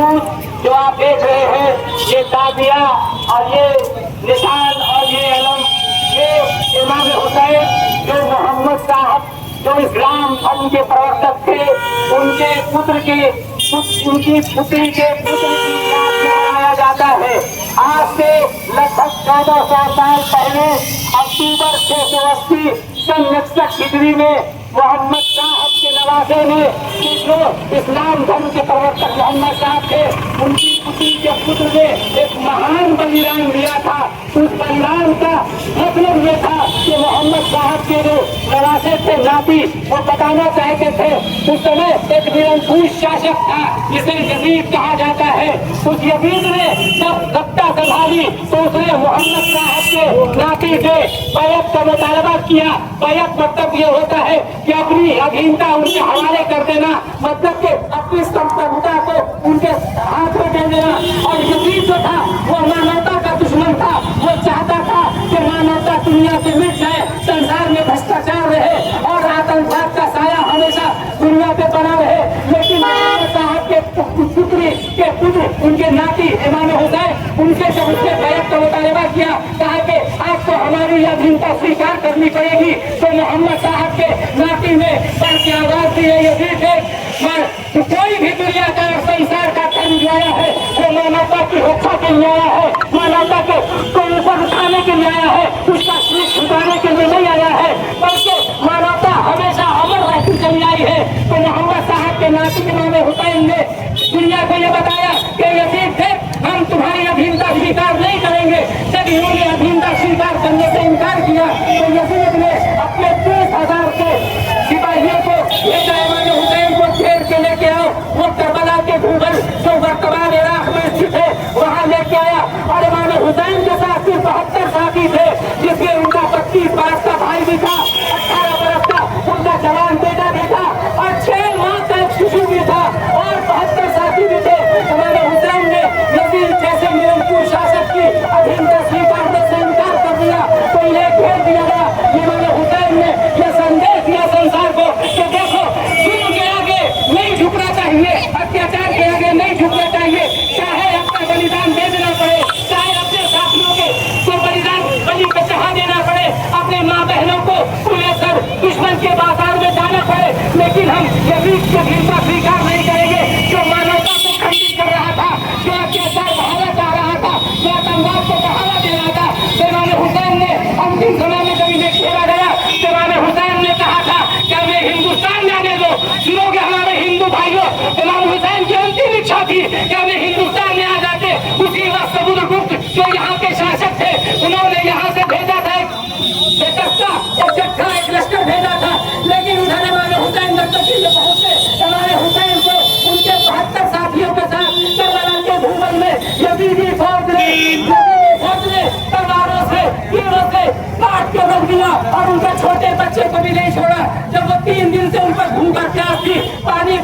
बावजूद जो आप देख रहे हैं, ये ताजिया और ये निशान और ये अलम, ये इमाम हुसैन जो मोहम्मद साहब जो इस्लाम धर्म के प्रवर्तक थे, उनके पुत्र के उनकी पुत्री के पुत्र की याद में मनाया जाता है। आज से लगभग 1400 साल पहले अक्टूबर 680 सन 61 हिजरी में मोहम्मद साहब के नवासे ने, जो इस्लाम धर्म के प्रवर्तक मोहम्मद साहब थे, उनकी पुत्री के पुत्र ने एक महान बलिदान दिया था। उस बलिदान का मतलब ये था कि मोहम्मद साहब के जो नवासे थे नाती, वो बताना चाहते थे, उस समय एक निरंकुश शासक था जिसे यजीद कहा जाता है। उस यजीद ने जब सत्ता संभाली तो उसने मोहम्मद साहब के नाती से बैत का मुतालबा किया। बैत मतलब ये होता है कि अपनी अधीनता उनके हवाले कर देना, मतलब कि अपनी संप्रभुता को उनके हाथ में दे देना। और यजीद जो था वो मानवता का दुश्मन था। वो चाहता था कि मानवता दुनिया से मिट जाए, संसार में भ्रष्टाचार रहे और आतंकवाद का साया हमेशा दुनिया पे बना रहे। लेकिन मोहम्मद साहब के पुत्री के पुत्र, उनके नाती इमाम हुसैन, उनसे जब उसने बैत का मुतालबा किया, कहा कि आपको हमारी अधीनता स्वीकार करनी पड़ेगी, तो मोहम्मद साहब के नाती ने सर की आवाज दी है, यजीद है कोई भी दुनिया का संसार का कर्म लाया है वो मानवता की रक्षा के लिए आया है, मानवता को ऊपर उठाने के लिए आया है, उसका शीश झुकाने के लिए नहीं आया है, बल्कि मानवता हमेशा अमर रहती चली आई है। तो मोहम्मद साहब के नाती इमाम हुसैन ने दुनिया को ये बताया कि यजीद थे, हम तुम्हारी अधीनता स्वीकार नहीं करेंगे। जब इन्होंने अधीनता स्वीकार करने से इनकार किया तो यजीद ने अपने 30,000 के सिपाहियों को भेजा, इमाम हुसैन को घेर के लेके आओ। वो करबला के भूगल जो वर्तमान इराक में स्थित है वहाँ लेके आया और इमाम हुसैन के साथ सिर्फ 72 साथी थे, जिसमें उनका 25 बरस का भाई भी था, 18 बरस का उनका जवान बेटा भी था और 6 माह का एक शिशु भी था और 72 साथी भी थे। इमाम हुसैन ने यजीद जैसे निरंकुश शासक की अधीनता स्वीकारने से इनकार कर दिया तो इन्हें घेर दिया गया। इमाम हुसैन ने यह संदेश दिया संसार को कि देखो, जुल्म के आगे नहीं झुकना चाहिए, अत्याचार के आगे नहीं झुकना चाहिए, चाहे अपना बलिदान दे देना पड़े, चाहे अपने साथियों के तो बलिदान बलि पे चढ़ा देना पड़े, अपने माँ बहनों को खुले सर दुश्मन के बाजार में जाना पड़े, लेकिन हम यजीद की अधीनता स्वीकार नहीं करेंगे। जो मानवता को खंडित कर रहा था, जो अत्याचार बढ़ाना चाह रहा था, जो आतंकवाद को बढ़ावा दे रहा था, इमाम हुसैन ने अंतिम समय में जब इन्हें घेरा गया, इमाम हुसैन ने कहा था कि हमें हिंदुस्तान जाने दो। सुनोगे हमारे हिंदू भाइयों, इमाम हुसैन की अंतिम इच्छा थी कि हमें हिंदुस्तान में आ जाते। उसी वक्त समुद्रगुप्त जो यहाँ के शासक थे, उन्होंने यहाँ से भेजा था एक लश्कर भेजा था, लेकिन उधर इमाम हुसैन जब तक ये पहुंचे, इमाम हुसैन को उनके 72 साथियों के साथ करबला के भूगल में यजीदी फौज ने तलवारों से तीरों से काट के रख दिया और उनके छोटे बच्चे को भी नहीं छोड़ा। जब वो 3 दिन से उन पर भूख और प्यास थी, पानी